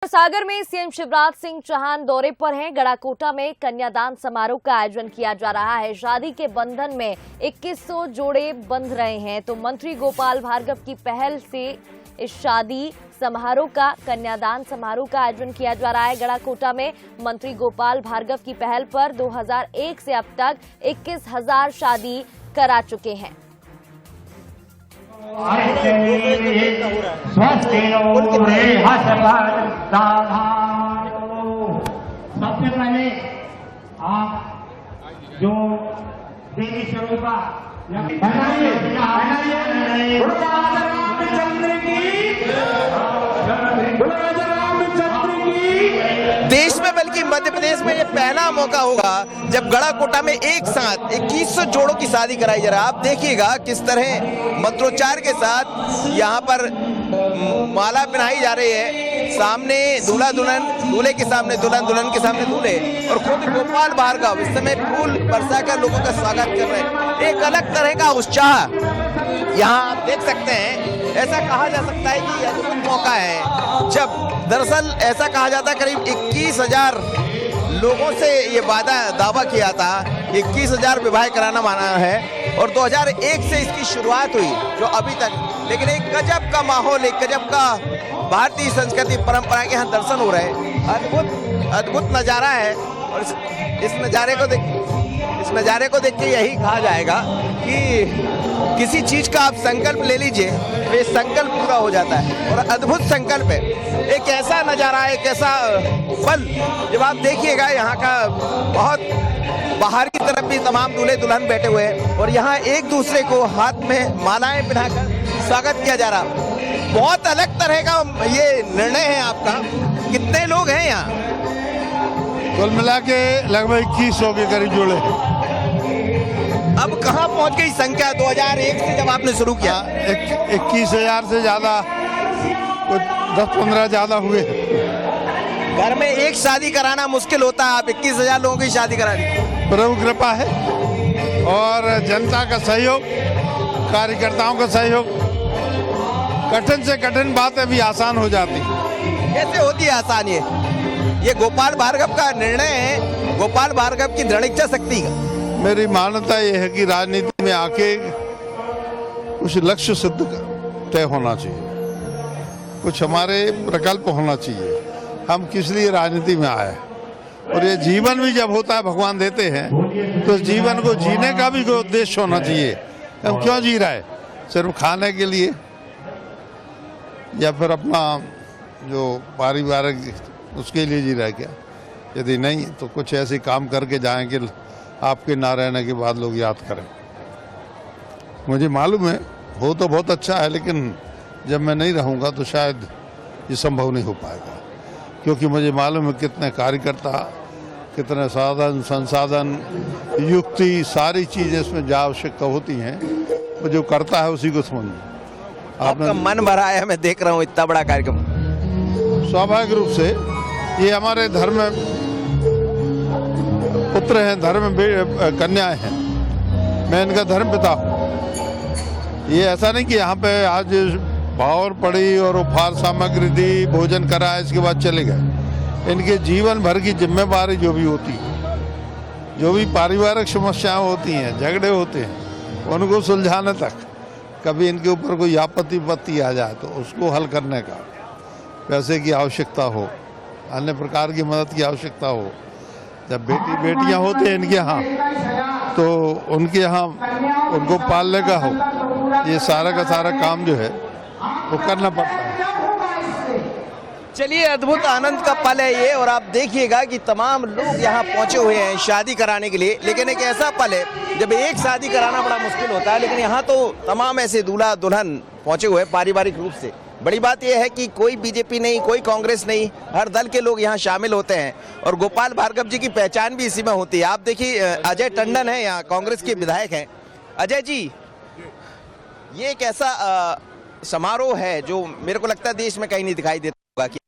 सागर में सीएम शिवराज सिंह चौहान दौरे पर हैं। गढ़ाकोटा में कन्यादान समारोह का आयोजन किया जा रहा है। शादी के बंधन में 2100 जोड़े बंध रहे हैं, तो मंत्री गोपाल भार्गव की पहल से इस शादी समारोह का कन्यादान समारोह का आयोजन किया जा रहा है। गढ़ाकोटा में मंत्री गोपाल भार्गव की पहल पर 2001 से अब तक 21,000 शादी करा चुके हैं। सबसे पहले आप जो देवी स्वरूपा देश में बल्कि मध्य प्रदेश में ये पहला मौका होगा जब गढ़ाकोटा में एक साथ 2100 जोड़ों की शादी कराई जा रहा है। आप देखिएगा किस तरह मंत्रोच्चार के साथ यहाँ पर माला पहनाई जा रही है। सामने दूल्हा दुल्हन, दूल्हे के सामने दुल्हन, दुल्हन के सामने दूल्हे, और खुद गोपाल भार्गव इस समय फूल बरसाकर लोगों का स्वागत कर रहे हैं। एक अलग तरह का उत्साह यहाँ आप देख सकते हैं। ऐसा कहा जा सकता है कि अद्भुत मौका है जब दरअसल ऐसा कहा जाता है करीब 21,000 लोगों से ये दावा किया था, 21,000 विवाह कराना माना है, और 2001 से इसकी शुरुआत हुई जो अभी तक। लेकिन एक गजब का माहौल, एक गजब का भारतीय संस्कृति परंपरा के यहाँ दर्शन हो रहे हैं। अद्भुत नज़ारा है, और इस नज़ारे को देख के यही कहा जाएगा कि किसी चीज का आप संकल्प ले लीजिए तो ये संकल्प पूरा हो जाता है, और अद्भुत संकल्प है। एक ऐसा नजारा, एक ऐसा पल जब आप देखिएगा, यहाँ का बहुत बाहर की तरफ भी तमाम दूल्हे दुल्हन बैठे हुए हैं, और यहाँ एक दूसरे को हाथ में मालाएं पहनाकर स्वागत किया जा रहा। बहुत अलग तरह का ये निर्णय है आपका। कितने लोग हैं यहाँ? कुल मिला के लगभग 2100 के करीब जोड़े। अब कहाँ पहुंच गई संख्या 2001 से जब आपने शुरू किया? 21,000 से ज्यादा, कुछ 10-15 ज्यादा हुए। घर में एक शादी कराना मुश्किल होता है, आप 21,000 लोगों की शादी करा दी। प्रभु कृपा है और जनता का सहयोग, कार्यकर्ताओं का सहयोग। कठिन से कठिन बातें भी आसान हो जाती। कैसे होती है आसान? ये गोपाल भार्गव का निर्णय है, गोपाल भार्गव की दृढ़ इच्छा शक्ति का। मेरी मान्यता यह है कि राजनीति में आके कुछ लक्ष्य सिद्ध तय होना चाहिए, कुछ हमारे प्रकल्प होना चाहिए। हम किस लिए राजनीति में आए, और ये जीवन भी जब होता है भगवान देते हैं, तो जीवन को जीने का भी कोई उद्देश्य होना चाहिए। हम क्यों जी रहे? सिर्फ खाने के लिए, या फिर अपना जो पारिवारिक उसके लिए जी रहे क्या? यदि नहीं तो कुछ ऐसे काम करके जाएं कि आपके ना रहने के बाद लोग याद करें। मुझे मालूम है हो तो बहुत अच्छा है, लेकिन जब मैं नहीं रहूँगा तो शायद ये संभव नहीं हो पाएगा, क्योंकि मुझे मालूम है कितने कार्यकर्ता, कितने साधन संसाधन, युक्ति, सारी चीज़ें इसमें जो आवश्यकता होती हैं, वो जो करता है उसी को समझिए। आपका मन भरा है, मैं देख रहा हूँ इतना बड़ा कार्यक्रम। स्वाभाविक रूप से ये हमारे धर्म पुत्र हैं, धर्म कन्याएं हैं। मैं इनका धर्म पिता हूँ। ये ऐसा नहीं कि यहाँ पे आज भावर पड़ी और उपहार सामग्री दी, भोजन कराया, इसके बाद चले गए। इनके जीवन भर की जिम्मेवारी जो भी होती है, जो भी पारिवारिक समस्याएं होती हैं, झगड़े होते हैं, उनको सुलझाने तक, कभी इनके ऊपर कोई आपत्ति आ जाए तो उसको हल करने का, पैसे की आवश्यकता हो, अन्य प्रकार की मदद की आवश्यकता हो, जब बेटियां होते हैं इनके यहाँ, तो उनके यहाँ उनको पालने का हो, ये सारा का सारा काम जो है वो करना पड़ता है। चलिए, अद्भुत आनंद का पल है ये, और आप देखिएगा कि तमाम लोग यहाँ पहुंचे हुए हैं शादी कराने के लिए। लेकिन एक ऐसा पल है जब एक शादी कराना बड़ा मुश्किल होता है, लेकिन यहाँ तो तमाम ऐसे दूल्हा दुल्हन पहुंचे हुए हैं पारिवारिक रूप से। बड़ी बात यह है कि कोई बीजेपी नहीं, कोई कांग्रेस नहीं, हर दल के लोग यहाँ शामिल होते हैं, और गोपाल भार्गव जी की पहचान भी इसी में होती है। आप देखिए, अजय टंडन है यहाँ, कांग्रेस के विधायक हैं। अजय जी, ये एक ऐसा समारोह है जो मेरे को लगता है देश में कहीं नहीं दिखाई देता होगा कि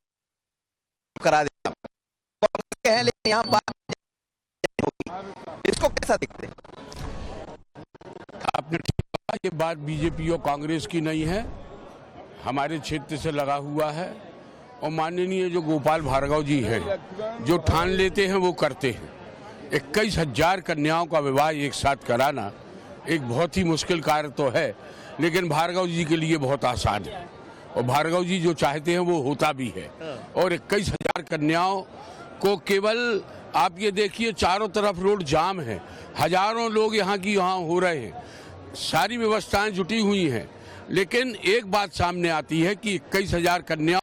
करा देगा, लेकिन यहाँ बात इसको कैसा दिखते हैं? आपने ठीक कहा, ये बात बीजेपी और कांग्रेस की नहीं है, हमारे क्षेत्र से लगा हुआ है। और माननीय जो गोपाल भार्गव जी हैं, जो ठान लेते हैं वो करते हैं। 21,000 कन्याओं का विवाह एक साथ कराना एक बहुत ही मुश्किल कार्य तो है, लेकिन भार्गव जी के लिए बहुत आसान है और भार्गव जी जो चाहते हैं वो होता भी है। और 21,000 कन्याओं को केवल आप ये देखिए, चारों तरफ रोड जाम है, हजारों लोग यहाँ की यहाँ हो रहे हैं, सारी व्यवस्थाएं जुटी हुई हैं, लेकिन एक बात सामने आती है कि 21,000 कन्याओं